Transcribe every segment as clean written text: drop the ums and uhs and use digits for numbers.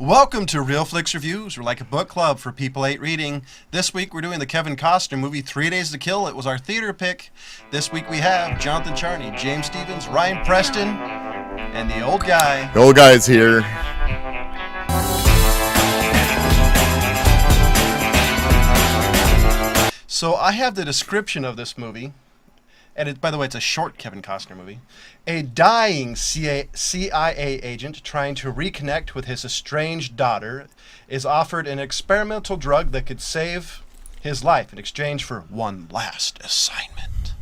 Welcome to Real Flix Reviews. We're like a book club for people hate reading. This week we're doing the Kevin Costner movie 3 Days to Kill. It was our theater pick. This week we have Jonathan Charney, James Stevens, Ryan Preston, and the old guy. The old guy's here. So I have the description of this movie. And by the way, it's a short Kevin Costner movie. A dying CIA agent trying to reconnect with his estranged daughter is offered an experimental drug that could save his life in exchange for one last assignment.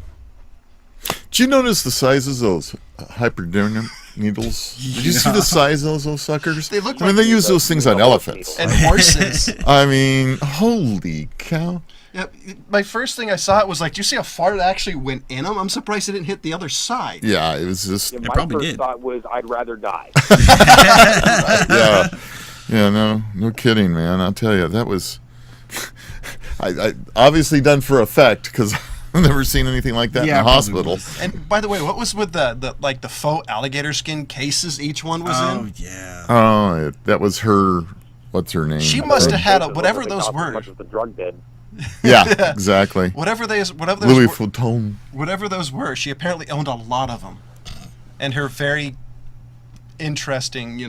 Did you notice the sizes of those hypodermic needles? Did you see the size of those suckers? They look I mean, they use those things on elephants. And horses. I mean, holy cow. Yeah, my first thing I saw it was like, do you see how far it actually went in them? I'm surprised it didn't hit the other side. Yeah, it was just... Yeah, It my first thought was, I'd rather die. Yeah, no kidding, man. I'll tell you, that was... I obviously done for effect, because I've never seen anything like that in the hospital. And by the way, what was with the faux alligator skin cases each one was in? Oh, yeah. Oh, that was her... What's her name? She must have had whatever those were. As much as the drug did. Yeah, exactly. Whatever those Louis Vuitton. Whatever those were, she apparently owned a lot of them. And her very interesting,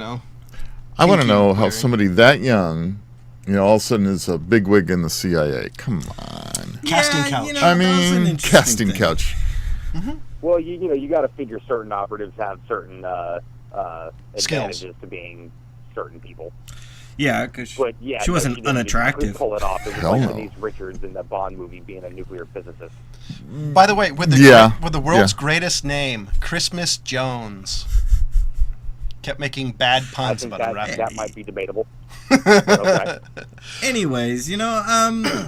I want to know how somebody that young, all of a sudden is a bigwig in the CIA. Come on. Casting couch. I mean, casting couch. Mm-hmm. Well, you got to figure certain operatives have certain advantages to being certain people. Yeah, because yeah, she wasn't unattractive. Pull it off. It was Hell like no. Denise Richards in the Bond movie being a nuclear physicist. By the way, with the world's greatest name, Christmas Jones, kept making bad puns about the rap. That might be debatable. Okay. Anyways, I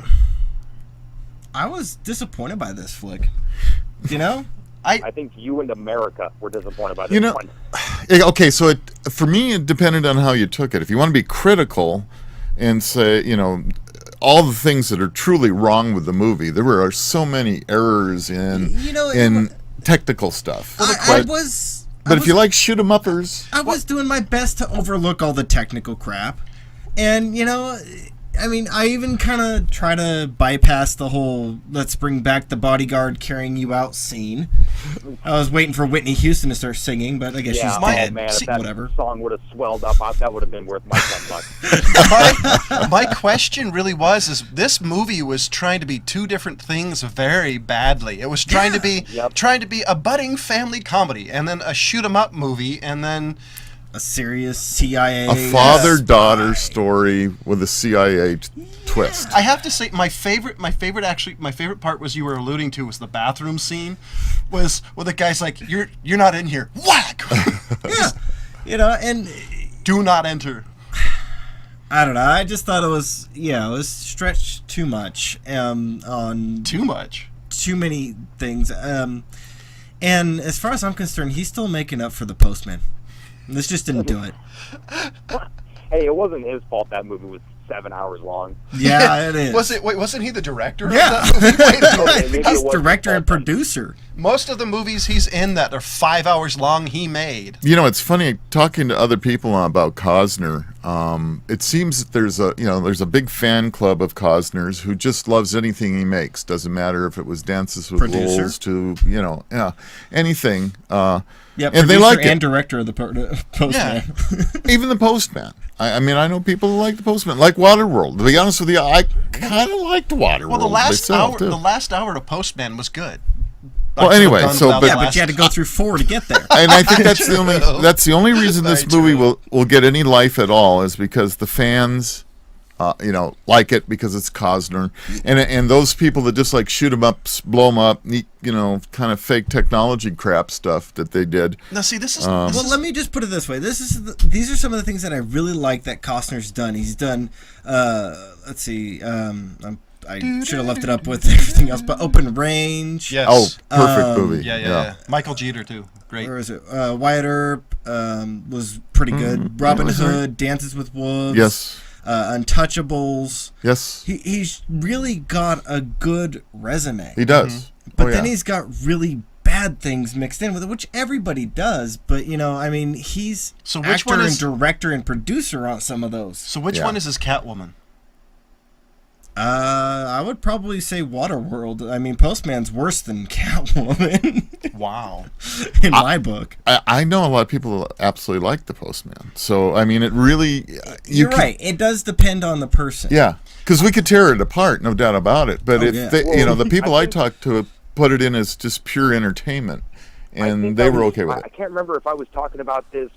was disappointed by this flick. I think you and America were disappointed by this one. Okay, so for me, it depended on how you took it. If you want to be critical and say, all the things that are truly wrong with the movie, there were so many errors in technical stuff. But if you like shoot 'em uppers, I was doing my best to overlook all the technical crap, and I even kind of try to bypass the whole "let's bring back the bodyguard carrying you out" scene. I was waiting for Whitney Houston to start singing, but I guess she's dead. Man, if that whatever. song would have swelled up, that would have been worth my $10. My question really is this movie was trying to be two different things very badly. It was trying to be a budding family comedy, and then a shoot 'em up movie, and then a serious CIA, a father-daughter story with a CIA twist. I have to say, my favorite part was you were alluding to was the bathroom scene, was where the guy's like, "You're not in here." Whack. And do not enter. I don't know. I just thought it was stretched too much. On too many things. And as far as I'm concerned, he's still making up for The Postman. This just didn't do it. Hey, it wasn't his fault that movie was 7 hours long. Yeah, it is. Wasn't he the director of Yeah. that movie? Wait a minute. Okay, he's director and producer. Most of the movies he's in that are 5 hours long, he made. It's funny talking to other people about Costner. It seems that there's a big fan club of Costner's who just loves anything he makes. Doesn't matter if it was Dances with Wolves to anything. Yeah, and they like and director of the Postman. Yeah. Even the Postman. I know people who like the Postman, like Waterworld. To be honest with you, I kind of liked Waterworld. Well, the last hour of Postman was good. Well, anyway, but you had to go through 4 to get there. And I think that's the only reason this movie will get any life at all is because the fans, like it because it's Costner, and those people that just like shoot 'em up, blow 'em up, kind of fake technology crap stuff that they did. Now, see, this is. Let me just put it this way: these are some of the things that I really like that Costner's done. He's done. Let's see. I should have left it up with everything else, but Open Range. Yes. Oh, perfect movie. Yeah. Michael Jeter too. Great. Where is it? Wyatt Earp was pretty good. Robin Hood, Dances with Wolves. Yes. Untouchables. Yes. He's really got a good resume. He does. But then he's got really bad things mixed in with it, which everybody does. But I mean, he's So which actor one is- and director and producer on some of those. So which one is his Catwoman? I would probably say Waterworld. I mean, Postman's worse than Catwoman Wow. in my book. I know a lot of people absolutely like the Postman. So I mean, it really You're right. It does depend on the person. Yeah, because we could tear it apart, no doubt about it. But the people I talked to put it in as just pure entertainment, and they were okay with it. I can't remember if I was talking about this,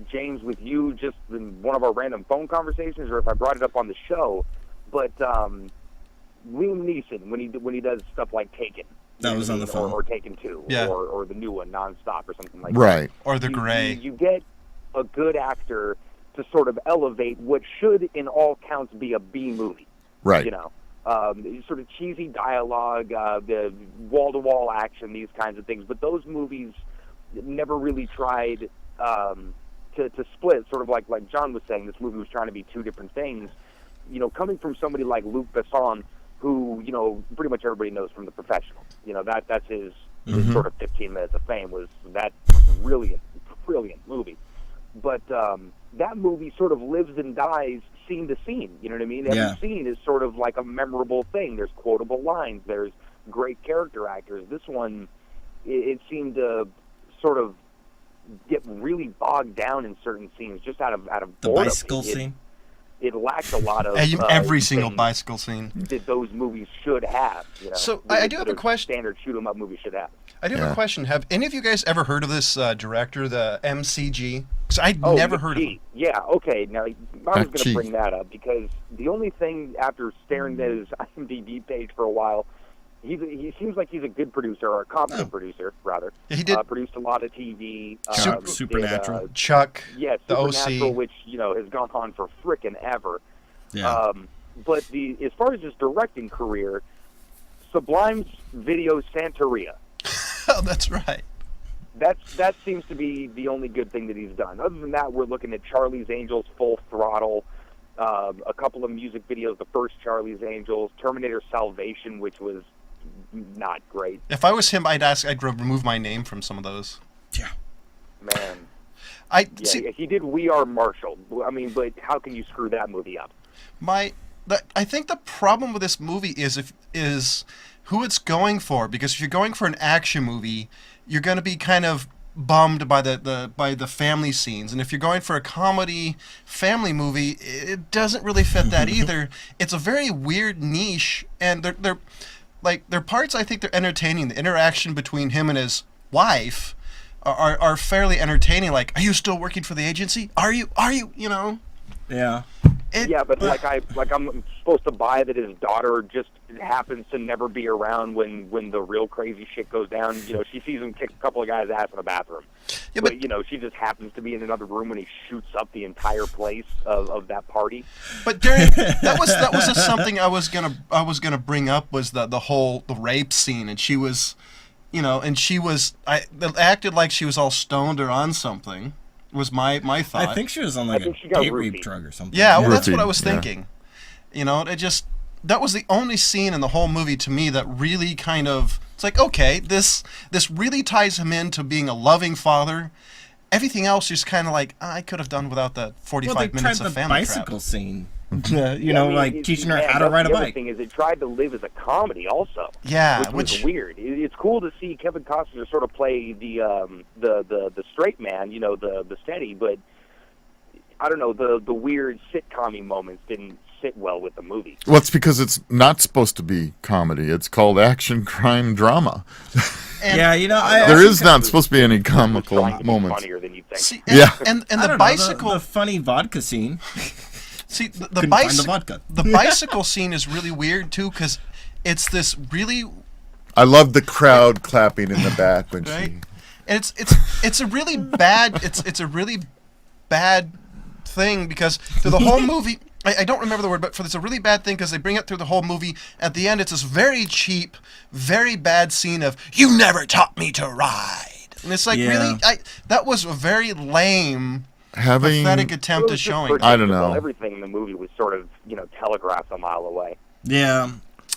James, with you just in one of our random phone conversations, or if I brought it up on the show. But Liam Neeson, when he does stuff like Taken, that was on the phone, or Taken 2, Yeah. or the new one, Nonstop, or something like that. Right. Or The Gray. You get a good actor to sort of elevate what should, in all counts, be a B movie. Right. Sort of cheesy dialogue, the wall-to-wall action, these kinds of things. But those movies never really tried to split. Sort of like John was saying, this movie was trying to be two different things. Coming from somebody like Luc Besson, who pretty much everybody knows from The Professional. That's his sort of 15 minutes of fame, was that brilliant movie. But that movie sort of lives and dies scene to scene. You know what I mean? Every scene is sort of like a memorable thing. There's quotable lines. There's great character actors. This one, it seemed to sort of get really bogged down in certain scenes just out of the boredom. bicycle scene. It lacked a lot of Every single things bicycle scene that those movies should have. So I do have a question. Standard shoot 'em up movie should have. I do have a question. Have any of you guys ever heard of this director, the MCG? Because I'd never heard of him. Yeah, okay. Now, I was going McG. to bring that up because the only thing, after staring at his IMDb page for a while, he seems like he's a good producer, or a competent producer, rather. Yeah, he did produced a lot of TV. Supernatural. Chuck, Yes, the Supernatural, OC. which has gone on for frickin' ever. Yeah. But as far as his directing career, Sublime's Video Santeria. Oh, that's right. That seems to be the only good thing that he's done. Other than that, we're looking at Charlie's Angels, Full Throttle, a couple of music videos, the first Charlie's Angels, Terminator Salvation, which was not great. If I was him, I'd remove my name from some of those. Yeah. Man. See, he did We Are Marshall. I mean, but how can you screw that movie up? I think the problem with this movie is who it's going for. Because if you're going for an action movie, you're going to be kind of bummed by the family scenes, and if you're going for a comedy family movie, it doesn't really fit that either. It's a very weird niche, and they're parts I think they're entertaining. The interaction between him and his wife are fairly entertaining. Like, are you still working for the agency? Are you? Yeah. But I'm supposed to buy that his daughter just happens to never be around when the real crazy shit goes down. She sees him kick a couple of guys' ass in the bathroom. Yeah, but she just happens to be in another room when he shoots up the entire place of that party. But that was just something I was gonna bring up, was the rape scene, and she was, acted like she was all stoned or on something. Was my thought. I think she was on like a date rape drug or something. Yeah, well, that's what I was Yeah. thinking. That was the only scene in the whole movie to me that really kind of, it's like, okay, this really ties him into being a loving father. Everything else is kind of like, I could have done without the 45 minutes of family bicycle crap. scene. Teaching her Man, how to ride a the other bike. thing is, it tried to live as a comedy also. Yeah, which was weird. It's cool to see Kevin Costner sort of play the straight man, the steady, but I don't know, the weird sitcom-y moments didn't sit well with the movie. Well, it's because it's not supposed to be comedy. It's called action, crime, drama. And There is not supposed to be any comical Trying to be moments. funnier than you think. See, Yeah. and I the don't know, bicycle. the funny vodka scene. See, the Couldn't find the bicycle. vodka. The bicycle scene is really weird too, because it's this really I love the crowd clapping in the back when right, she. and it's a really bad it's a really bad thing, because through the whole movie. I don't remember the word, but it's a really bad thing because they bring it through the whole movie. At the end, it's this very cheap, very bad scene of, you never taught me to ride. And it's like, really? That was a very lame, pathetic attempt It at was just showing. I don't know. Everything in the movie was sort of, telegraphed a mile away. Yeah.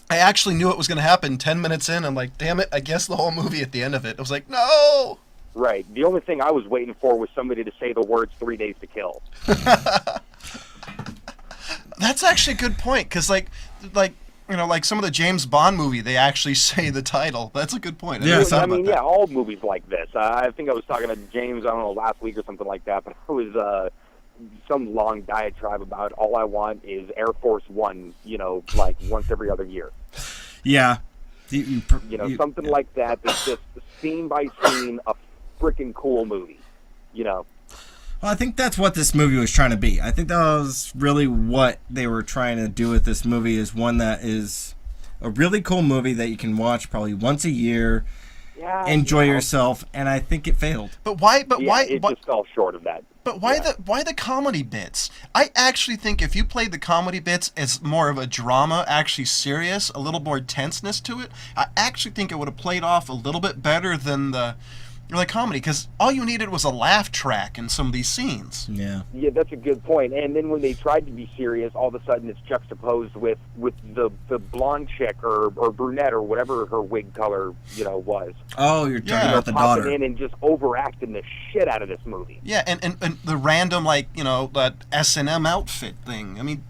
I actually knew it was going to happen 10 minutes in. I'm like, damn it, I guess the whole movie at the end of it. I was like, no! Right. The only thing I was waiting for was somebody to say the words 3 Days to Kill. That's actually a good point, because like some of the James Bond movie, they actually say the title. That's a good point. Yeah, never thought about that. all movies like this. I think I was talking to James, I don't know, last week or something like that, but it was some long diatribe about all I want is Air Force One, like once every other year. Yeah. Something like that that's just scene by scene a freaking cool movie, Well, I think that's what this movie was trying to be. I think that was really what they were trying to do with this movie, is one that is a really cool movie that you can watch probably once a year, enjoy yourself, and I think it failed. But why? It just fell short of that. But why the comedy bits? I actually think if you played the comedy bits as more of a drama, actually serious, a little more tenseness to it, I actually think it would have played off a little bit better than the comedy, because all you needed was a laugh track in some of these scenes. Yeah. Yeah, that's a good point. And then when they tried to be serious, all of a sudden it's juxtaposed with the blonde chick or brunette or whatever her wig color, was. Oh, you're talking about the popping daughter. in and just overacting the shit out of this movie. Yeah, and the random, that S&M outfit thing. I mean,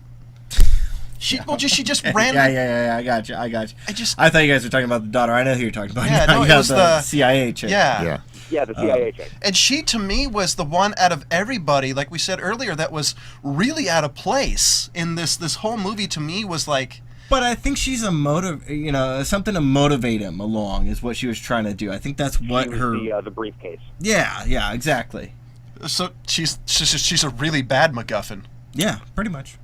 she just ran. Yeah, I got you. I thought you guys were talking about the daughter. I know who you're talking about. Yeah, no, it was the CIA chick. Yeah. Yeah, the CIA chick. And she, to me, was the one out of everybody, like we said earlier, that was really out of place in this whole movie. To me, was like. But I think she's something to motivate him along is what she was trying to do. I think that's what the briefcase. Yeah, exactly. So she's a really bad MacGuffin. Yeah, pretty much.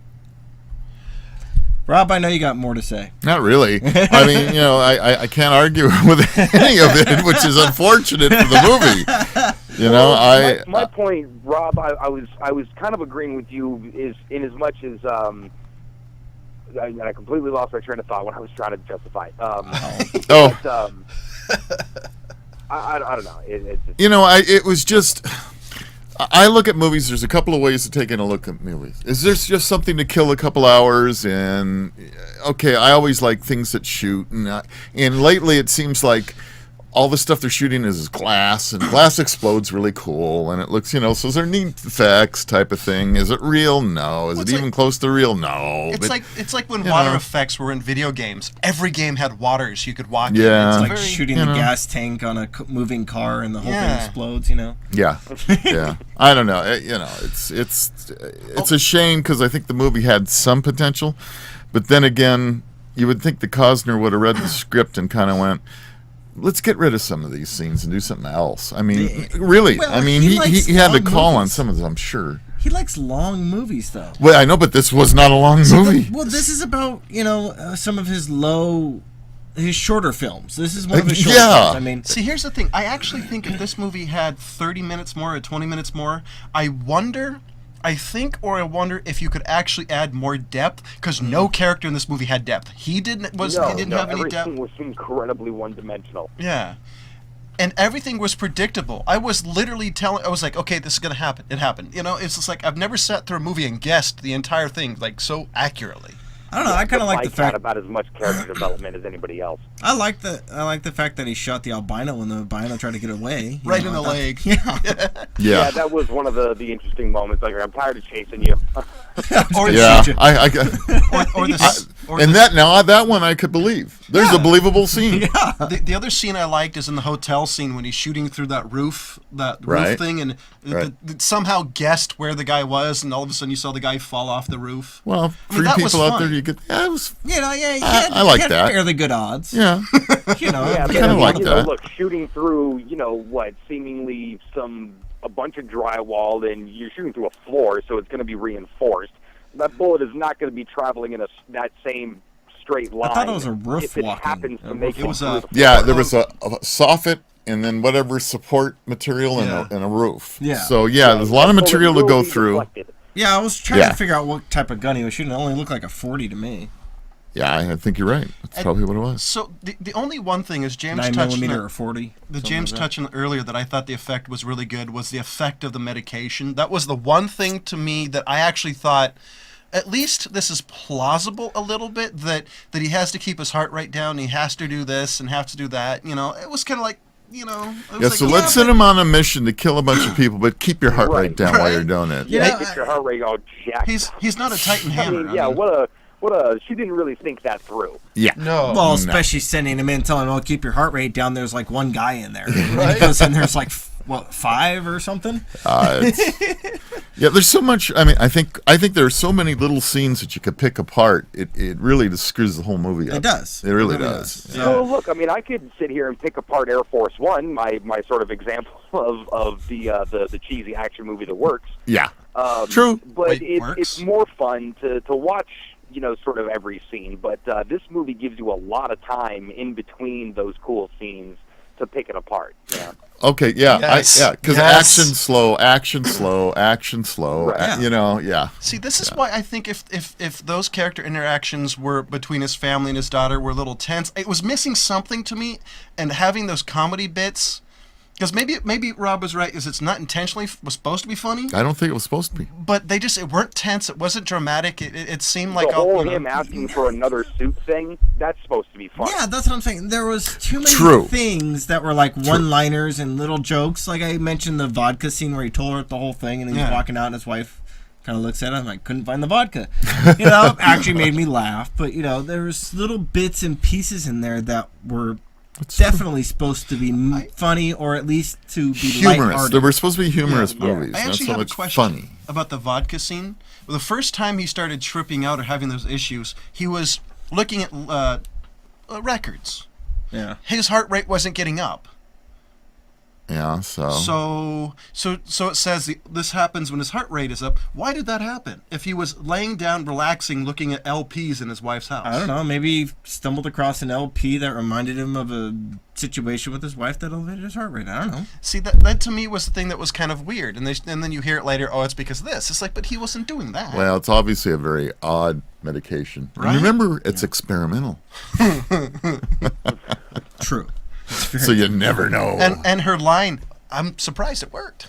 Rob, I know you got more to say. Not really. I mean, I can't argue with any of it, which is unfortunate for the movie. My point, Rob, I was kind of agreeing with you is in as much as I completely lost my train of thought when I was trying to justify it. Oh. I don't know. It was just. I look at movies, there's a couple of ways of taking a look at movies. Is there just something to kill a couple hours? And, okay, I always like things that shoot. And lately it seems like all the stuff they're shooting is glass, and glass explodes really cool. And it looks, so is there neat effects type of thing? Is it real? No. Is it even close to real? No. It's like when water effects were in video games. Every game had waters you could walk in. Yeah. It's like shooting the gas tank on a moving car and the whole thing explodes, Yeah. Yeah. I don't know. It's a shame because I think the movie had some potential. But then again, you would think the Costner would have read the script and kind of went, let's get rid of some of these scenes and do something else. I mean, really. Well, I mean, he had to call on some of them, I'm sure. He likes long movies, though. Well, I know, but this was not a long movie. This is about, some of his shorter films. This is one of his shorter films. I mean, see, here's the thing. I actually think if this movie had 30 minutes more or 20 minutes more, I wonder if you could actually add more depth, because no character in this movie had depth. He didn't have any depth. Everything was incredibly one-dimensional. Yeah. And everything was predictable. I was literally I was like, okay, this is going to happen. It happened. It's just like, I've never sat through a movie and guessed the entire thing, so accurately. I don't know. I kind of like the fact about as much character development as anybody else. I like the fact that he shot the albino when the albino tried to get away. Right in the leg. Yeah, that was one of the interesting moments. Like, I'm tired of chasing you. That one I could believe. There's a believable scene. Yeah. The other scene I liked is in the hotel scene when he's shooting through that roof thing, and somehow guessed where the guy was, and all of a sudden you saw the guy fall off the roof. Well, three people out there, you get. Yeah, it was. I like that. Fairly good odds. Yeah. I kind of like that. Look, shooting through, seemingly a bunch of drywall, and you're shooting through a floor, so it's going to be reinforced. That bullet is not going to be traveling in that same straight line. I thought it was a roof if it walking. happens to make it was a there was a soffit and then whatever support material and a roof. Yeah. So there's a lot of material to go through. Deflected. Yeah, I was trying to figure out what type of gun he was shooting. It only looked like a 40 to me. Yeah, I think you're right. That's probably what it was. So the only one thing is James 9mm or 40. The James touched on earlier that I thought the effect was really good was the effect of the medication. That was the one thing to me that I actually thought, at least this is plausible a little bit that he has to keep his heart rate down, he has to do this and have to do that. It was kind of like, so let's send him on a mission to kill a bunch of people, but keep your heart rate down while you're doing it. Get your heart rate all jacked. He's not a Titan hammer. What a she didn't really think that through. Yeah. No. Well, especially sending him in, telling him, "Oh, keep your heart rate down." There's like one guy in there. And he goes in there's like 5 or something. There's so much. I mean, I think there are so many little scenes that you could pick apart. It really just screws the whole movie up. It does. It really does. Yeah. So look, I mean, I could sit here and pick apart Air Force One, my sort of example of the cheesy action movie that works. Yeah. True. But Wait, it's more fun to watch. Sort of every scene, but this movie gives you a lot of time in between those cool scenes to pick it apart. Yeah. Okay. Yeah. Yes. Because action slow, action slow, action slow. Right. Yeah. See, this is why I think if those character interactions were between his family and his daughter were a little tense, it was missing something to me, and having those comedy bits. Because maybe Rob was right, is it's not intentionally was supposed to be funny, I don't think it was supposed to be. but it weren't tense, it wasn't dramatic, it seemed like The whole him asking for another suit thing, that's supposed to be fun. Yeah, that's what I'm saying. There was too many True. things that were like one-liners and little jokes. Like I mentioned the vodka scene where he told her the whole thing, and then he's walking out, and his wife kind of looks at him like, couldn't find the vodka. Actually made me laugh. But there was little bits and pieces in there that were definitely supposed to be funny, or at least to be Humorous. lighthearted. They were supposed to be humorous movies. I not actually so have a much question funny. about the vodka scene. Well, the first time he started tripping out or having those issues, he was looking at records. Yeah. His heart rate wasn't getting up. Yeah. So it says this happens when his heart rate is up. Why did that happen? If he was laying down, relaxing, looking at LPs in his wife's house. I don't know. Maybe he stumbled across an LP that reminded him of a situation with his wife that elevated his heart rate. I don't know. See, that to me was the thing that was kind of weird. And then you hear it later, oh, it's because of this. It's like, but he wasn't doing that. Well, it's obviously a very odd medication. Right? And remember, it's experimental. True. So you never know. And her line, I'm surprised it worked.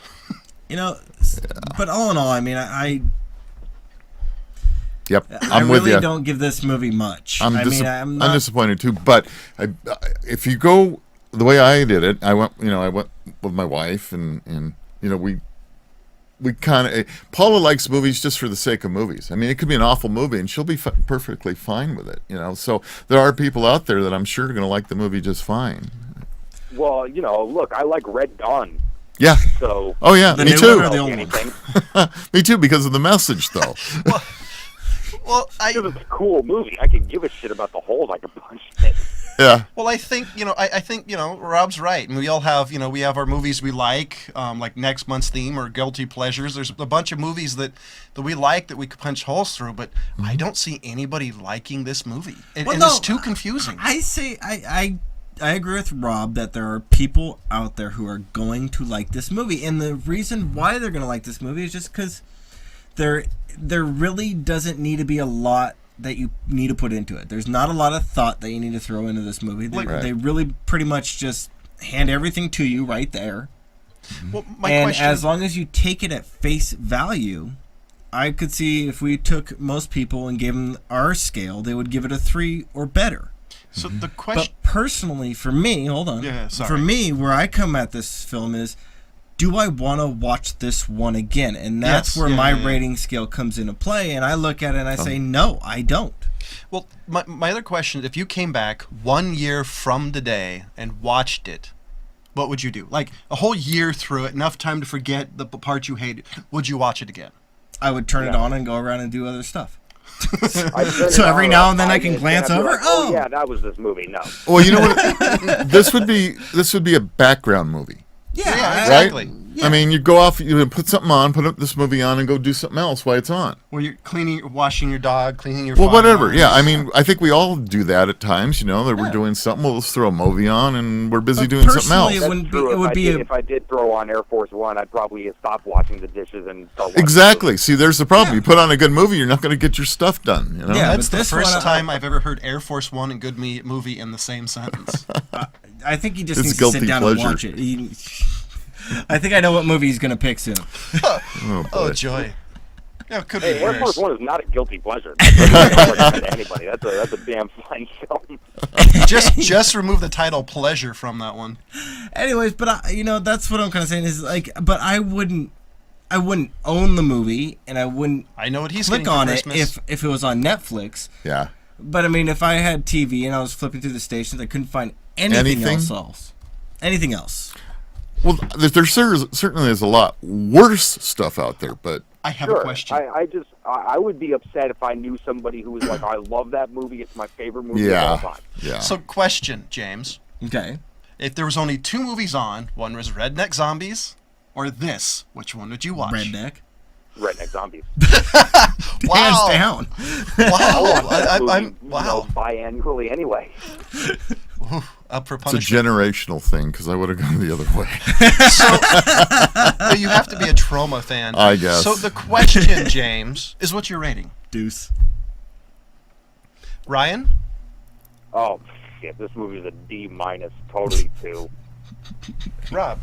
But all in all, I mean, I I'm with really you. don't give this movie much. I'm I'm not, disappointed too. But if you go the way I did it, I went with my wife, and we kind of. Paula likes movies just for the sake of movies. I mean, it could be an awful movie, and she'll be perfectly fine with it. So there are people out there that I'm sure are going to like the movie just fine. Well, look, I like Red Dawn. Yeah. So. Oh yeah, The me new too. one or the old one? Me too, because of the message, though. Well, Because it's a cool movie. I could give a shit about the holes I could punch in. Yeah. Well, I think I think Rob's right, and we all have we have our movies we like next month's theme or guilty pleasures. There's a bunch of movies that we like that we could punch holes through, but I don't see anybody liking this movie, and it's too confusing. I agree with Rob that there are people out there who are going to like this movie, and the reason why they're going to like this movie is just because there really doesn't need to be a lot that you need to put into it. There's not a lot of thought that you need to throw into this movie. They really pretty much just hand everything to you right there. Well, As long as you take it at face value, I could see if we took most people and gave them our scale, they would give it a 3 or better. So the question, But personally, for me, hold on. Yeah, sorry. For me, where I come at this film is, do I want to watch this one again? And that's Yes. where Yeah, my yeah, yeah. rating scale comes into play. And I look at it and I say, no, I don't. well, my other question: if you came back 1 year from today and watched it, what would you do? Like a whole year through it, enough time to forget the part you hated. Would you watch it again? I would turn it on and go around and do other stuff. I'd turn So it every on now about and then I 5 can minutes glance in, I'd be over, like, oh. yeah, that was this movie. No. Well, you know what? This would be a background movie. Yeah, Right? exactly. I mean, you go off, you put something on, put this movie on, and go do something else while it's on. Where you're washing your dog, cleaning your. Well, farm. whatever. Yeah, I mean, I think we all do that at times. That we're doing something. We'll just throw a movie on, and we're busy But doing something personally, else. it wouldn't be. True, It would be. if I did throw on Air Force One, I'd probably stop washing the dishes and start watching Exactly. See, there's the problem. You put on a good movie, you're not going to get your stuff done. Yeah, That's but the this first one, time I've ever heard Air Force One and Good Movie in the same sentence. I think he just It's needs to sit guilty down pleasure. and watch it. I think I know what movie he's going to pick soon. Oh, boy. Oh joy! Yeah, it could Hey, be Air Force worse. One is not a guilty pleasure. I don't recommend to anybody. That's a damn fine film. Just remove the title "Pleasure" from that one. Anyways, but that's what I'm kind of saying is like, but I wouldn't own the movie, and I wouldn't I know what he's click getting for on it Christmas. if it was on Netflix. Yeah. But I mean, if I had TV and I was flipping through the stations, I couldn't find anything else. Anything else? Well, there certainly is a lot worse stuff out there, but I have Sure. a question. I would be upset if I knew somebody who was like, I love that movie. It's my favorite movie of all yeah, time. yeah. So, question, James. Okay. If there was only 2 movies on, one was Redneck Zombies or this, which one would you watch? Redneck. Redneck Zombies. Wow. Hands down. Wow. I'm Wow. Biannually anyway. up for It's a punishment. generational thing because I would have gone the other way. So, you have to be a Trauma fan. I guess. So the question, James, is what's your rating? Deuce. Ryan? Oh shit! This movie is a D-, totally 2. Rob?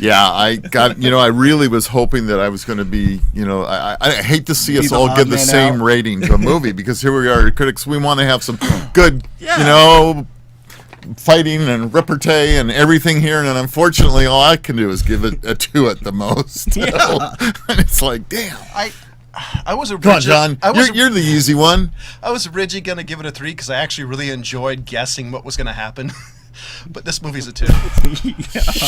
Yeah, I really was hoping that I was going to be, I hate to see Be us the all odd give the man same out. rating to a movie because here we are, critics. We want to have some good, Yeah. fighting and repartee and everything here, and unfortunately, all I can do is give it a 2 at the most. Yeah. And it's like, damn. I was Come on, John. You're the easy one. I was originally going to give it a 3 because I actually really enjoyed guessing what was going to happen. But this movie's a 2.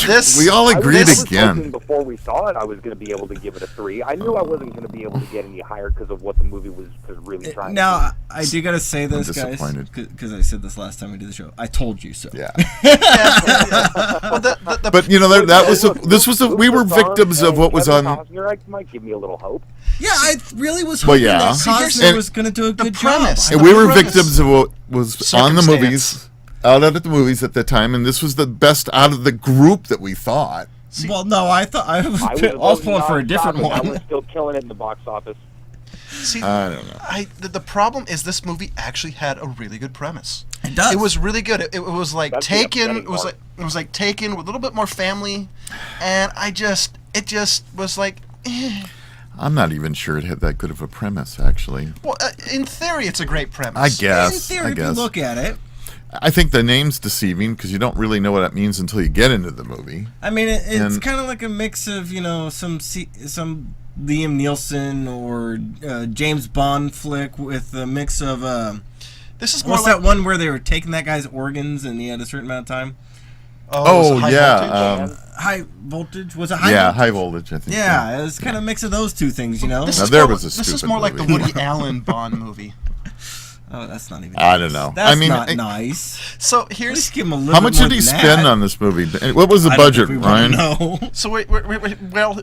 This We all agreed I was again. hoping before we saw it, I was going to be able to give it a 3. I knew I wasn't going to be able to get any higher because of what the movie was really trying to Now, I do gotta say this, guys, disappointed. because I said this last time we did the show. I told you so. Yeah. well, But we were victims of what was on. Costner might give me a little hope. Yeah, I really was Well, hoping yeah. that See, here's Costner the- was gonna do a good premise. job. And we were premise. victims of what was on the Circumstance. movies, out at the movies at the time, and this was the best out of the group that we thought. Well, no, I thought I was pulling for a different I was one. still killing it in the box office. See, I don't know. the problem is this movie actually had a really good premise. It does. It was really good. It was like That's the Taken. upsetting part. It was like Taken with a little bit more family, and it just was like. I'm not even sure it had that good of a premise, actually. Well, in theory, it's a great premise. I guess. In theory, I if you guess. look at it, I think the name's deceiving because you don't really know what that means until you get into the movie. I mean, it's And- kind of like a mix of some Liam Neeson or James Bond flick with a mix of This is more what's like that one where they were taking that guy's organs and he had a certain amount of time? Oh, High yeah, Voltage? High voltage? Was it high? Yeah, voltage? high voltage, I think. Yeah, it was kind of a mix of those two things, you know. This Now is there more- was a This is stupid more like the movie. Woody Allen Bond movie. Oh, that's not even. I don't know. That's I mean, not nice. So Let's here's give him a little how bit much more did he than spend that. on this movie? What was the I don't budget, think we wanna Ryan? know. so wait, while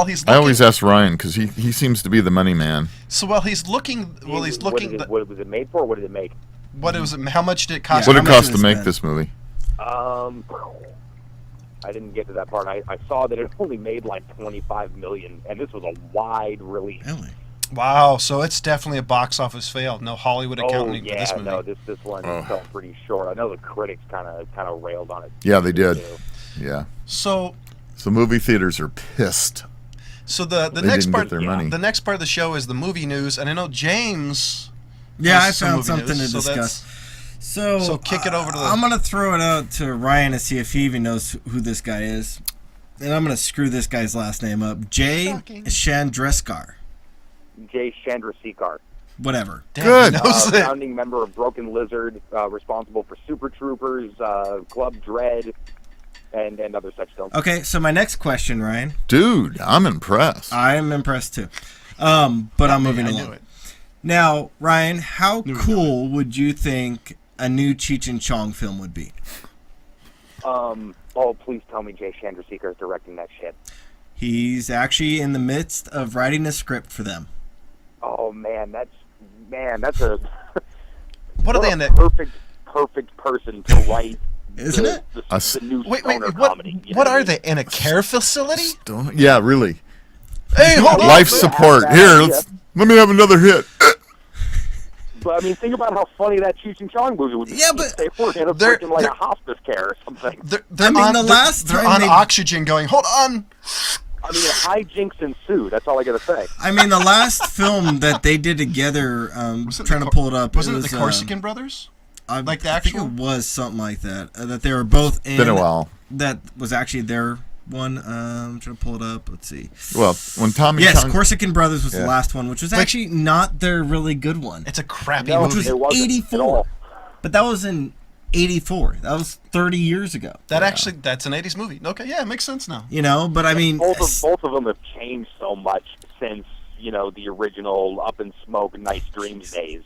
he's looking, I always ask Ryan because he seems to be the money man. so while he's looking, What was it made for? What did it make? what it was, how much did it cost? What how did it much cost did to it make spend? this movie? I didn't get to that part. I saw that it only made like $25 million, and this was a wide release. Really? Wow, so it's definitely a box office fail. No Hollywood Oh accounting yeah, for this movie. no, this one Oh. fell pretty short. I know the critics kind of railed on it. Yeah, they did. too. Yeah. So Movie theaters are pissed. the They next didn't part get their money. the next part of the show is the movie news, and I know James. Yeah, I has some found movie something news, to so discuss. So kick it over to the- I'm gonna throw it out to Ryan to see if he even knows who this guy is, and I'm gonna screw this guy's last name up. Jay Shocking. Chandreskar, Jay Chandrasekhar, whatever. Damn, Good. he knows it. founding member of Broken Lizard, responsible for Super Troopers, Club Dread, and other such films. Okay, so my next question, Ryan. Dude, I'm impressed. I'm impressed too, but I'm moving I along. knew it. Now, Ryan, how Knew it. cool would you think a new Cheech and Chong film would be? Oh, please tell me Jay Chandrasekhar is directing that shit. He's actually in the midst of writing a script for them. Oh man, that's a What are what they a in the? perfect person to write. Isn't it? The new Wait, stoner what? comedy. You know What are I mean? they in a care facility? Yeah, really. Hey, hold on. Life support. Here, let me have another hit. But I mean, think about how funny that Cheech and Chong movie would be. Yeah, but if they were in a they're- freaking like they're- a hospice care or something. They're I mean, on, the last they're time on they- oxygen, going. Hold on. I mean, hijinks ensue. That's all I got to say. I mean, the last film that they did together, trying to pull it up. Wasn't it was, the Corsican Brothers? Like the I actual? think it was something like that. That they were both in. Been a while. That was actually their one. I'm trying to pull it up. Let's see. Well, when Tommy Yes, Chong- Corsican Brothers was Yeah. the last one, which was actually not their really good one. It's a crappy No, movie. Which was it wasn't 84. at all. But that was in 84. That was 30 years ago. That's an 80s movie. Okay, yeah, it makes sense now. You know, but I mean, Both of them have changed so much since the original Up in Smoke, Nice Dreams days.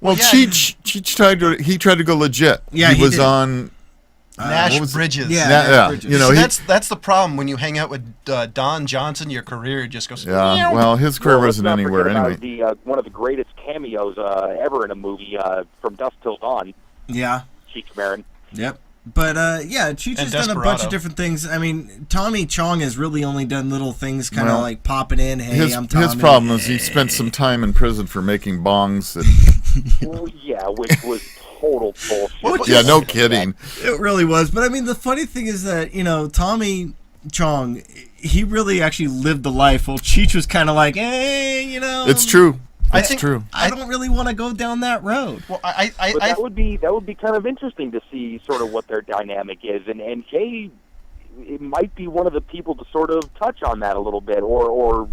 Well, yeah. Cheech tried to go legit. Yeah, he was did. on. Nash what was it? Bridges. Yeah. Yeah, Bridges. you know, See, that's the problem when you hang out with Don Johnson. Your career just goes. yeah. Well, his career Well, let's wasn't not anywhere forget about anyway. one of the greatest cameos ever in a movie, From Dusk Till Dawn, yeah. Cheech Marin. Yep. But yeah, Cheech has done a bunch Desperado. of different things. I mean, Tommy Chong has really only done little things, kind of Well, like popping in. Hey, His I'm Tommy. his problem is he spent some time in prison for making bongs. That, Well, yeah, which was total bullshit. yeah, no kidding. It really was. But I mean, the funny thing is that Tommy Chong, he really actually lived the life. While Cheech was kind of like, hey, It's true. I It's think- true. I don't really want to go down that road. Well, But that would be kind of interesting to see sort of what their dynamic is, and Jay, it might be one of the people to sort of touch on that a little bit, or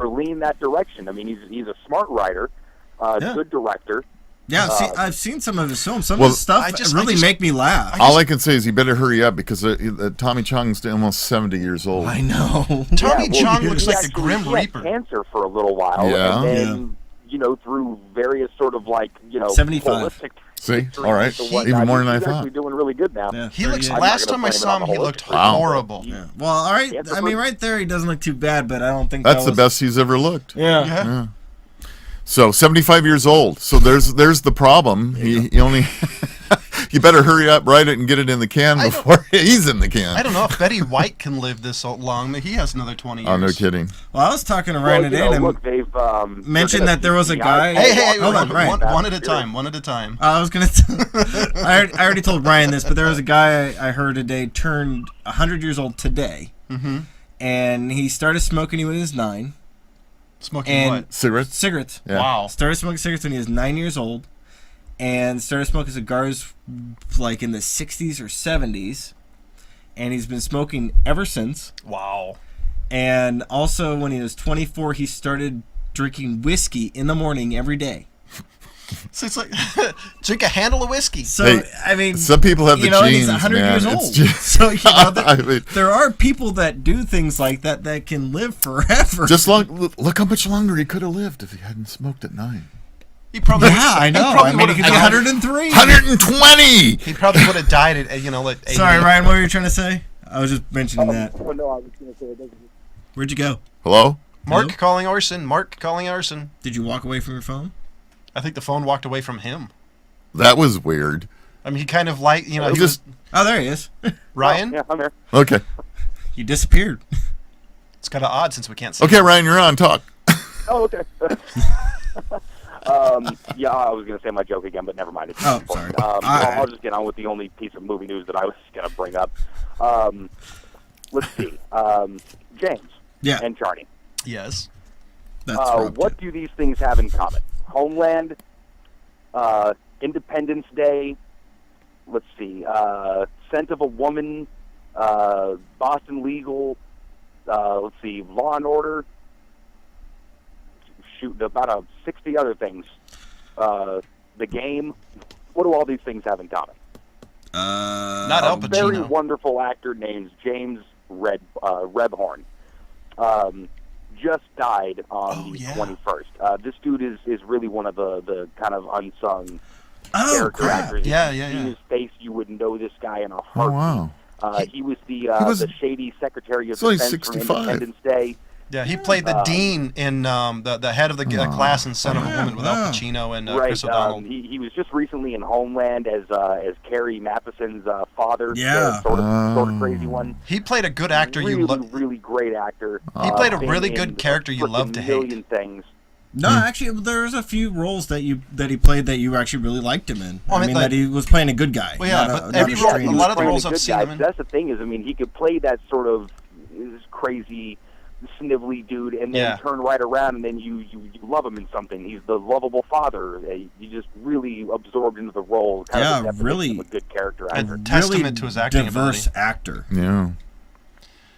lean that direction. I mean, he's a smart writer, Yeah. good director. Yeah, I've seen some of his films. Some Well, of his stuff really make me laugh. All I can say is he better hurry up because Tommy Chong's almost 70 years old. I know. Tommy Yeah, well, Chong looks like the actually- Grim he had Reaper. cancer for a little while, Yeah. and then through various sort of 75. holistic See? treatments All right. and whatnot, Even more than I he's thought. actually doing really good now. Yeah. He looks. I'm not Last gonna time I blame saw it on him, he the looked Wow. horrible. Yeah. Well, all right. Yeah, I mean, right there, he doesn't look too bad, but I don't think That's that the best he's ever looked. Yeah. Yeah. So 75 years old. So there's the problem. He only. You better hurry up, write it, and get it in the can before he's in the can. I don't know if Betty White can live this long. He has another 20 years. Oh, no kidding. Well, I was talking to Ryan today, and look, they've mentioned that there was a guy. Hey, hold on, Ryan. One at a time. One at a time. I was gonna. I already told Ryan this, but there was a guy I heard today turned 100 years old today, and he started smoking when he was 9. Smoking And what? Cigarettes? cigarettes. Yeah. Wow. Started smoking cigarettes when he was 9 years old, and started smoking cigars like in the 60s or 70s, and he's been smoking ever since. Wow. And also, when he was 24, he started drinking whiskey in the morning every day. So it's like drink a handle of whiskey. So Hey, I mean, some people have the and he's genes, 100 man. years It's old. just- So I mean- there are people that do things like that that can live forever. Just look how much longer he could have lived if he hadn't smoked at 9. He probably. yeah, I know. I mean, he could be 103. 120. He probably would have died at at 80. Sorry, Ryan. What were you trying to say? I was just mentioning that. Oh, no, I was going to say it doesn't. Where'd you go? Hello? Mark Hello? calling arson. Mark calling arson. Did you walk away from your phone? I think the phone walked away from him. That was weird. I mean, he kind of like he Just was, Oh, there he is. Ryan. Yeah, I'm there. okay. You disappeared. It's kind of odd since we can't see. Okay, Ryan, you're on. Talk. Oh, okay. Yeah, I was going to say my joke again, but never mind. It's Oh, important. sorry. I'll just get on with the only piece of movie news that I was going to bring up. Let's see. James Yeah, and Charney. Yes. that's Rob, What too. do these things have in common? Homeland, Independence Day, let's see, Scent of a Woman, Boston Legal, let's see, Law and Order, shoot, about 60 other things. The Game. What do all these things have in common? Not Al A very Pacino. wonderful actor named James Rebhorn. Just died on the 21st. This dude is really one of the kind of unsung Oh, character crap. actors. Yeah, If you yeah, see yeah. his face, you would know this guy in a Oh, heartbeat. wow. He was was- the shady Secretary of he's only Defense for 65. Independence Day. Yeah, he played the dean in the head of the class in Son of a Woman with Al Pacino and Right. Chris O'Donnell. He was just recently in Homeland as Carrie Matheson's father. Yeah. The sort of crazy one. He played a good actor Really, you love. really great actor. He played a Been really in good character you frickin' love to hate. million things. No, actually, there's a few roles that he played that you actually really liked him in. Well, I mean, like- that he was playing a good guy. Well, yeah, not but not every role- strange. a lot of the playing roles a I've good seen guy. him in- That's the thing is, I mean, he could play that sort of crazy snivelly dude, and then Yeah. turn right around, and then you love him in something. He's the lovable father. You just really absorbed into the role. Kind Yeah, of the definition really- of a good character And actor. testament to his acting diverse ability. actor. Yeah.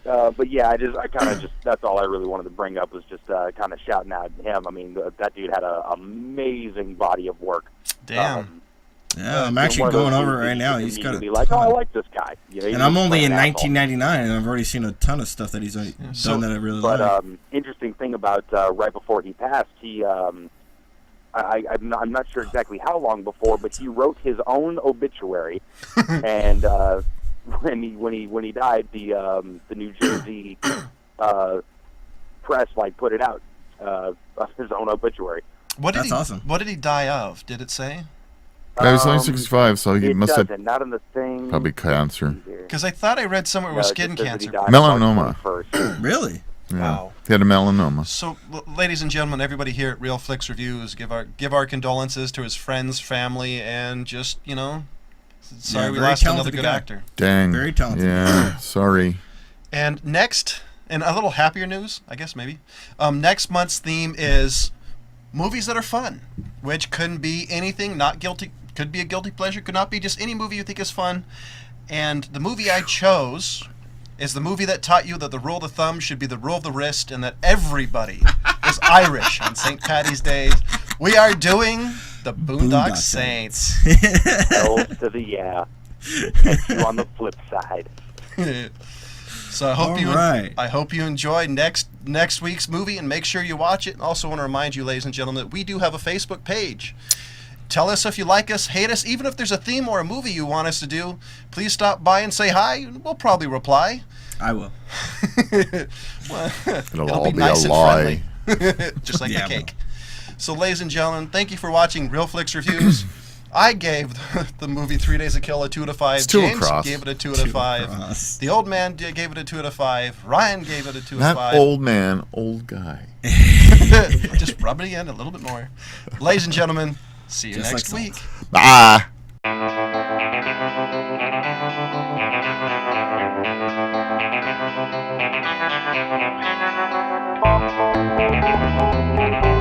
But yeah, I kind of just that's all I really wanted to bring up was just kind of shouting out him. I mean, that dude had an amazing body of work. Damn. Yeah, I'm One actually of those going over dudes it that right you now. can He's got a immediately like, oh, I ton. like this guy. You know, he's And I'm just only playing in an asshole. 1999, and I've already seen a ton of stuff that he's done so- that I really But like. interesting thing about right before he passed, he I'm not sure exactly how long before, but he wrote his own obituary, and when he died, the New Jersey press put it out his own obituary. What did That's he? awesome. What did he die of? Did it say? He was only 65, so he It must have doesn't, not in the thing. probably cancer. Because I thought I read somewhere it was skin cancer. Melanoma. Really? Yeah. Wow. He had a melanoma. So, ladies and gentlemen, everybody here at Real Flix Reviews, give our condolences to his friends, family, and just sorry we very lost another talented good guy. actor. Dang. Very talented. Yeah, sorry. And next, and a little happier news, I guess maybe. Next month's theme is movies that are fun, which couldn't be anything. Not guilty. Could be a guilty pleasure. Could not be just any movie you think is fun. And the movie I chose is the movie that taught you that the rule of the thumb should be the rule of the wrist, and that everybody is Irish on St. Patty's Day. We are doing the Boondock Saints. Hell to the yeah. Catch you on the flip side. So I hope All right. I hope you enjoy next week's movie, and make sure you watch it. Also want to remind you, ladies and gentlemen, that we do have a Facebook page. Tell us if you like us, hate us, even if there's a theme or a movie you want us to do. Please stop by and say hi. We'll probably reply. I will. Well, It'll all be nice a and lie. friendly. Just like Yeah, the cake. So, ladies and gentlemen, thank you for watching Real Flix Reviews. I gave the movie 3 Days of Kill a 2 out of 5. It's two James across. gave it a 2 out of 5. across. The old man gave it a 2 out of 5. Ryan gave it a 2 out Not of 5. old man, old guy. Just rub it in a little bit more. Ladies and gentlemen, see you Just next like week. Bye. Thank you.